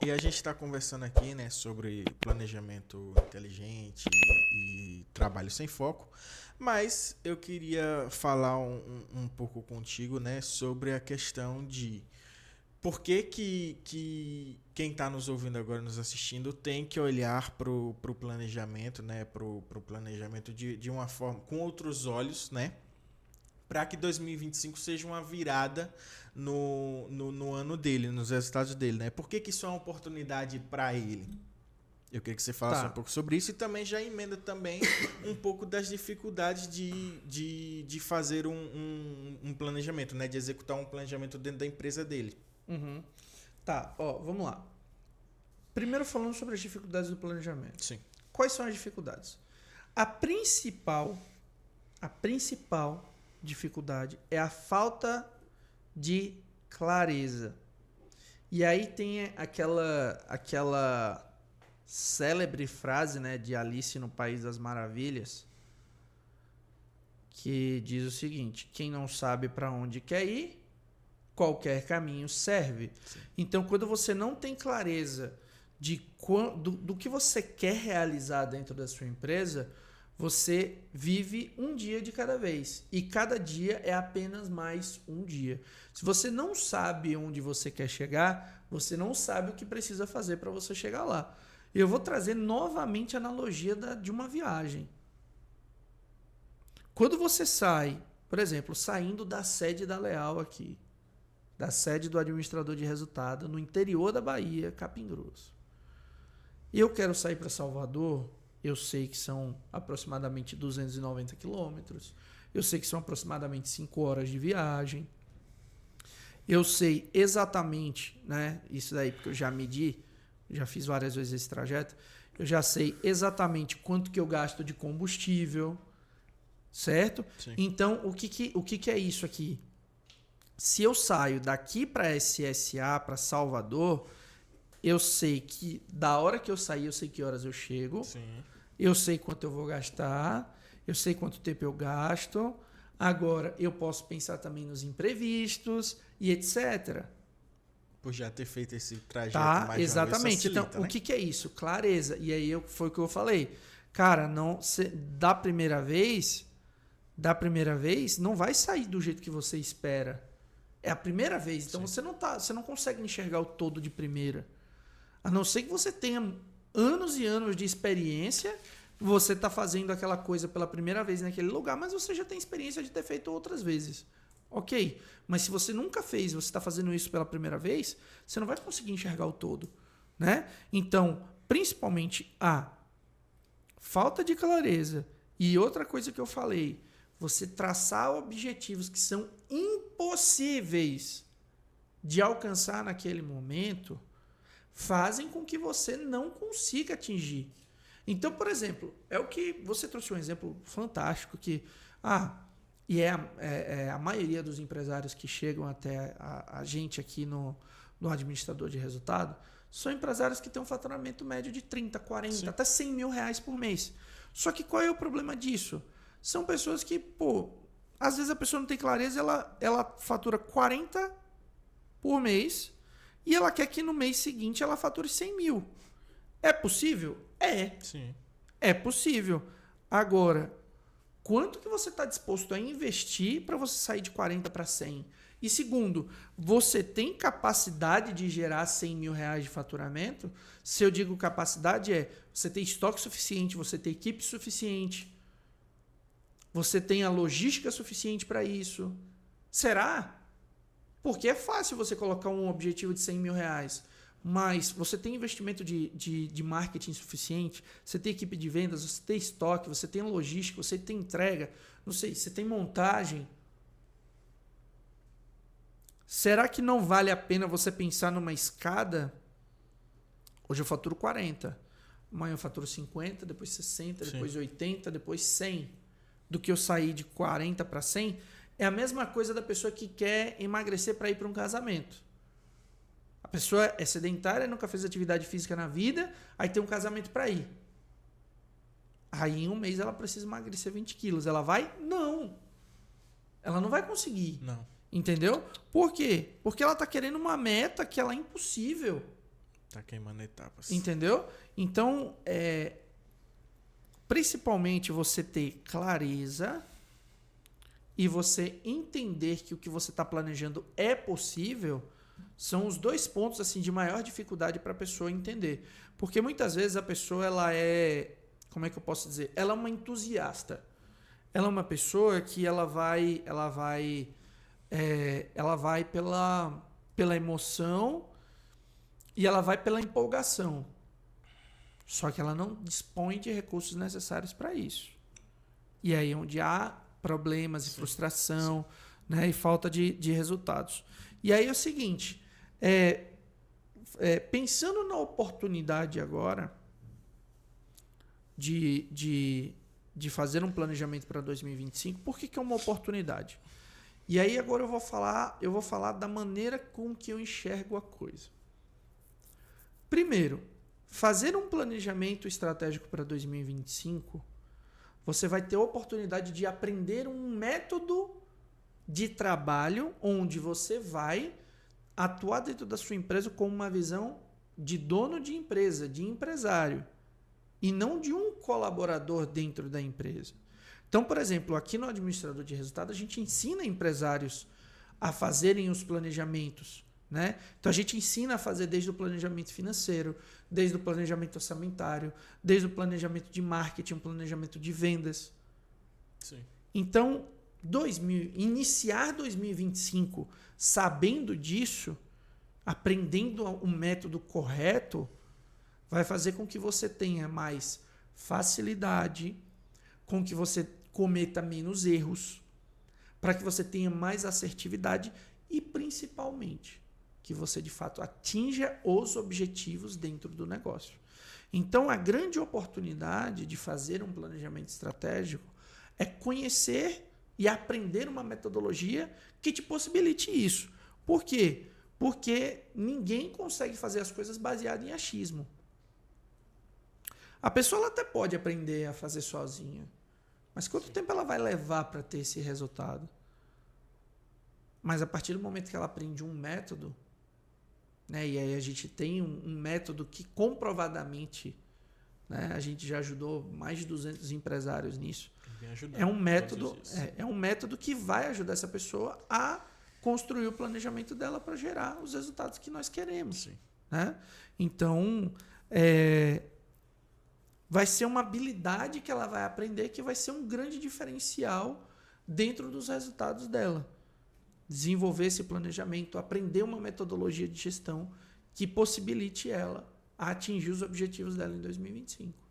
E a gente está conversando aqui, né, sobre planejamento inteligente e trabalho sem foco, mas eu queria falar um pouco contigo, né, sobre a questão de por que quem está nos ouvindo agora, nos assistindo, tem que olhar para o planejamento, né, pro planejamento de uma forma, com outros olhos, né, para que 2025 seja uma virada no ano dele, nos resultados dele, né? Por que isso é uma oportunidade para ele? Eu queria que você falasse um Tá. pouco sobre isso e também já emenda também um pouco das dificuldades de fazer um planejamento, né? De executar um planejamento dentro da empresa dele. Uhum. Tá, ó, vamos lá. Primeiro falando sobre as dificuldades do planejamento. Sim. Quais são as dificuldades? A principal dificuldade é a falta de clareza. E aí tem aquela célebre frase, né, de Alice no País das Maravilhas, que diz o seguinte: quem não sabe para onde quer ir, qualquer caminho serve. Sim. Então, quando você não tem clareza do que você quer realizar dentro da sua empresa, você vive um dia de cada vez. E cada dia é apenas mais um dia. Se você não sabe onde você quer chegar, você não sabe o que precisa fazer para você chegar lá. Eu vou trazer novamente a analogia de uma viagem. Quando você sai, por exemplo, saindo da sede da Leal aqui, da sede do administrador de resultado, no interior da Bahia, Capim Grosso. Eu quero sair para Salvador, eu sei que são aproximadamente 290 quilômetros, eu sei que são aproximadamente 5 horas de viagem, eu sei exatamente, né, isso daí porque eu já medi, já fiz várias vezes esse trajeto, eu já sei exatamente quanto que eu gasto de combustível, certo? Sim. Então, o que é isso aqui? Se eu saio daqui para SSA, para Salvador, eu sei que da hora que eu sair, eu sei que horas eu chego, Sim. eu sei quanto eu vou gastar, eu sei quanto tempo eu gasto. Agora, eu posso pensar também nos imprevistos e etc. Por já ter feito esse trajeto Tá? mais Exatamente. de uma vez, facilita, Então, né? o que é isso? Clareza. E aí foi o que eu falei. Cara, da primeira vez, não vai sair do jeito que você espera. É a primeira vez, então Sim. você não consegue enxergar o todo de primeira. A não ser que você tenha anos e anos de experiência, você está fazendo aquela coisa pela primeira vez naquele lugar, mas você já tem experiência de ter feito outras vezes. Ok, mas se você nunca fez, você está fazendo isso pela primeira vez, você não vai conseguir enxergar o todo, né? Então, principalmente a falta de clareza e outra coisa que eu falei, você traçar objetivos que são impossíveis de alcançar naquele momento, fazem com que você não consiga atingir. Então, por exemplo, é o que você trouxe um exemplo fantástico que a maioria dos empresários que chegam até a gente aqui no administrador de resultado são empresários que têm um faturamento médio de 30, 40, Sim. até 100 mil reais por mês. Só que qual é o problema disso? São pessoas que, às vezes a pessoa não tem clareza, ela fatura 40 por mês e ela quer que no mês seguinte ela fature 100 mil. É possível? É. Sim. É possível. Agora, quanto que você está disposto a investir para você sair de 40 para 100? E segundo, você tem capacidade de gerar 100 mil reais de faturamento? Se eu digo capacidade você tem estoque suficiente, você tem equipe suficiente, você tem a logística suficiente para isso. Será? Porque é fácil você colocar um objetivo de 100 mil reais, mas você tem investimento de marketing suficiente, você tem equipe de vendas, você tem estoque, você tem logística, você tem entrega, não sei, você tem montagem. Será que não vale a pena você pensar numa escada? Hoje eu faturo 40, amanhã eu faturo 50, depois 60, Sim. depois 80, depois 100. Do que eu sair de 40 para 100, é a mesma coisa da pessoa que quer emagrecer para ir para um casamento. A pessoa é sedentária, nunca fez atividade física na vida, aí tem um casamento para ir. Aí em um mês ela precisa emagrecer 20 quilos. Ela vai? Não. Ela não vai conseguir. Não. Entendeu? Por quê? Porque ela está querendo uma meta que ela é impossível. Tá queimando etapas. Entendeu? Então, principalmente você ter clareza e você entender que o que você está planejando é possível, são os 2 pontos assim de maior dificuldade para a pessoa entender. Porque muitas vezes a pessoa, ela é, como é que eu posso dizer? Ela é uma entusiasta. Ela é uma pessoa que ela vai pela emoção e ela vai pela empolgação. Só que ela não dispõe de recursos necessários para isso. E aí é onde há problemas e frustração, né, e falta de resultados. E aí é o seguinte, pensando na oportunidade agora de fazer um planejamento para 2025, por que é uma oportunidade? E aí agora eu vou falar da maneira com que eu enxergo a coisa. Primeiro, fazer um planejamento estratégico para 2025, você vai ter a oportunidade de aprender um método de trabalho onde você vai atuar dentro da sua empresa com uma visão de dono de empresa, de empresário, e não de um colaborador dentro da empresa. Então, por exemplo, aqui no Administrador de Resultados, a gente ensina empresários a fazerem os planejamentos, né? Então, a gente ensina a fazer desde o planejamento financeiro, desde o planejamento orçamentário, desde o planejamento de marketing, o planejamento de vendas. Sim. Então, iniciar 2025 sabendo disso, aprendendo o método correto, vai fazer com que você tenha mais facilidade, com que você cometa menos erros, para que você tenha mais assertividade e, principalmente, que você, de fato, atinja os objetivos dentro do negócio. Então, a grande oportunidade de fazer um planejamento estratégico é conhecer e aprender uma metodologia que te possibilite isso. Por quê? Porque ninguém consegue fazer as coisas baseado em achismo. A pessoa ela até pode aprender a fazer sozinha, mas quanto tempo ela vai levar para ter esse resultado? Mas a partir do momento que ela aprende um método, né, e aí a gente tem um método que comprovadamente, né, a gente já ajudou mais de 200 empresários nisso. É um método que vai ajudar essa pessoa a construir o planejamento dela para gerar os resultados que nós queremos. Né? Então, vai ser uma habilidade que ela vai aprender que vai ser um grande diferencial dentro dos resultados dela. Desenvolver esse planejamento, aprender uma metodologia de gestão que possibilite ela a atingir os objetivos dela em 2025.